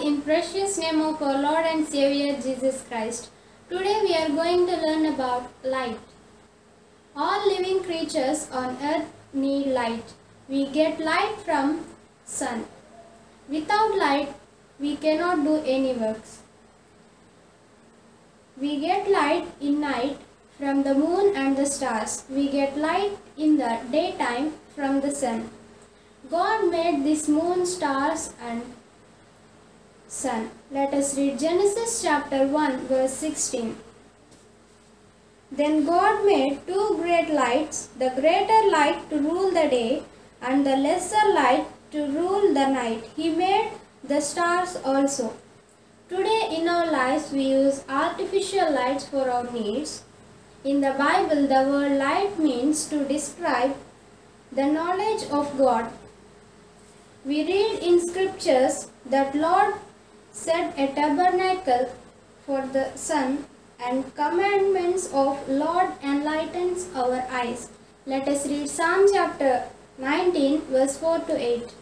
in precious name of our Lord and Savior Jesus Christ. Today we are going to learn about light. All living creatures on earth need light. We get light from sun. Without light, we cannot do any works. We get light in night from the moon and the stars. We get light in the daytime from the sun. God made this moon, stars and sun. Let us read Genesis chapter 1 verse 16. Then God made two great lights, the greater light to rule the day and the lesser light to rule the night. He made the stars also. Today in our lives we use artificial lights for our needs. In the Bible, the word light means to describe the knowledge of God. We read in scriptures that Lord set a tabernacle for the sun, and commandments of Lord enlightens our eyes. Let us read Psalm chapter 19 verse 4 to 8.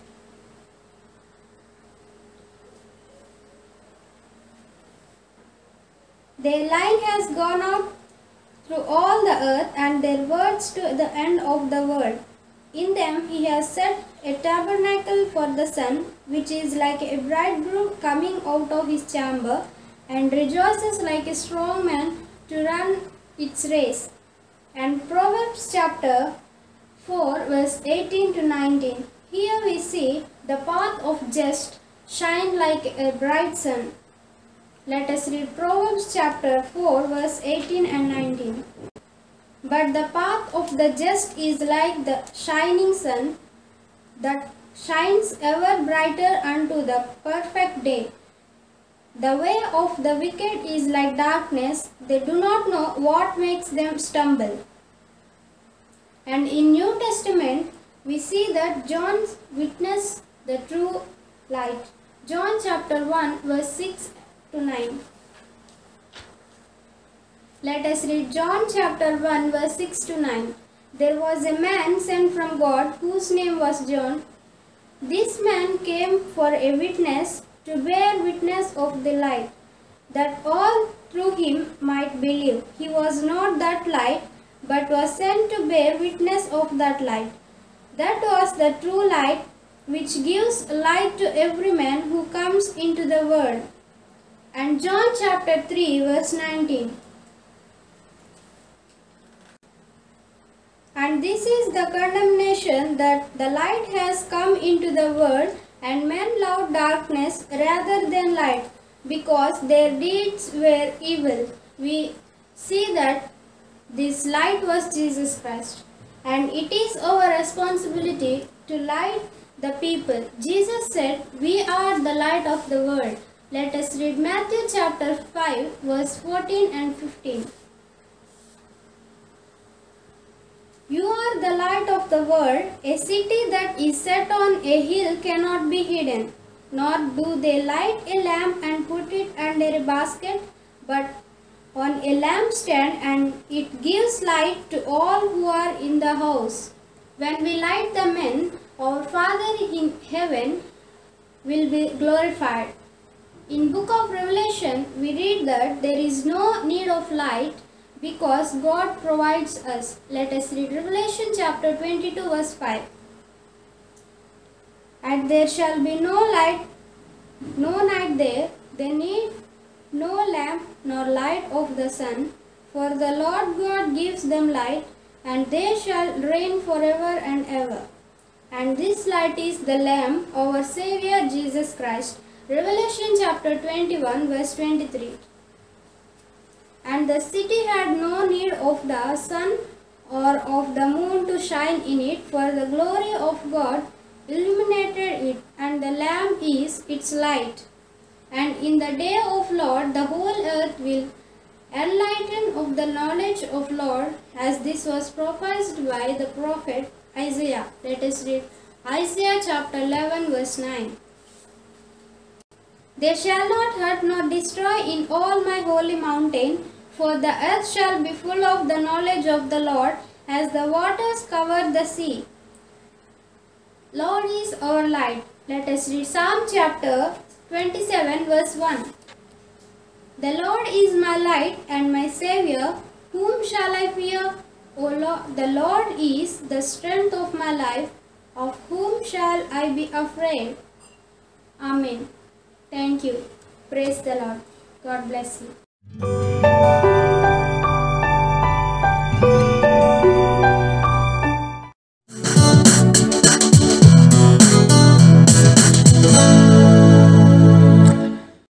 Their line has gone out through all the earth, and their words to the end of the world. In them he has set a tabernacle for the sun, which is like a bridegroom coming out of his chamber, and rejoices like a strong man to run its race. And Proverbs chapter 4 verse 18 to 19. Here we see the path of just shine like a bright sun. Let us read Proverbs chapter 4 verse 18 and 19. But the path of the just is like the shining sun that shines ever brighter unto the perfect day. The way of the wicked is like darkness, they do not know what makes them stumble. And in New Testament, we see that John witnessed the true light. John chapter 1 verse 6 to 9. Let us read John chapter 1 verse 6 to 9. There was a man sent from God whose name was John. This man came for a witness, to bear witness of the light, that all through him might believe. He was not that light, but was sent to bear witness of that light. That was the true light, which gives light to every man who comes into the world. And John chapter 3 verse 19. And this is the condemnation, that the light has come into the world, and men loved darkness rather than light, because their deeds were evil. We see that this light was Jesus Christ, and it is our responsibility to light the people. Jesus said, "We are the light of the world." Let us read Matthew chapter 5 verse 14 and 15. You are the light of the world. A city that is set on a hill cannot be hidden. Nor do they light a lamp and put it under a basket, but on a lampstand, and it gives light to all who are in the house. When we light the men, our Father in heaven will be glorified. In book of Revelation, we read that there is no need of light because God provides us. Let us read Revelation chapter 22 verse 5. And there shall be no light, no night there. They need no lamp nor light of the sun, for the Lord God gives them light, and they shall reign forever and ever. And this light is the Lamb, our Savior Jesus Christ. Revelation chapter 21 verse 23. And the city had no need of the sun or of the moon to shine in it, for the glory of God illuminated it, and the Lamb is its light. And in the day of Lord, the whole earth will enlighten of the knowledge of Lord, as this was prophesied by the prophet Isaiah. Let us read Isaiah chapter 11 verse 9. They shall not hurt nor destroy in all my holy mountain, for the earth shall be full of the knowledge of the Lord, as the waters cover the sea. Lord is our light. Let us read Psalm chapter 27 verse 1. The Lord is my light and my Saviour, whom shall I fear? O Lord, the Lord is the strength of my life, of whom shall I be afraid? Amen. Thank you. Praise the Lord. God bless you.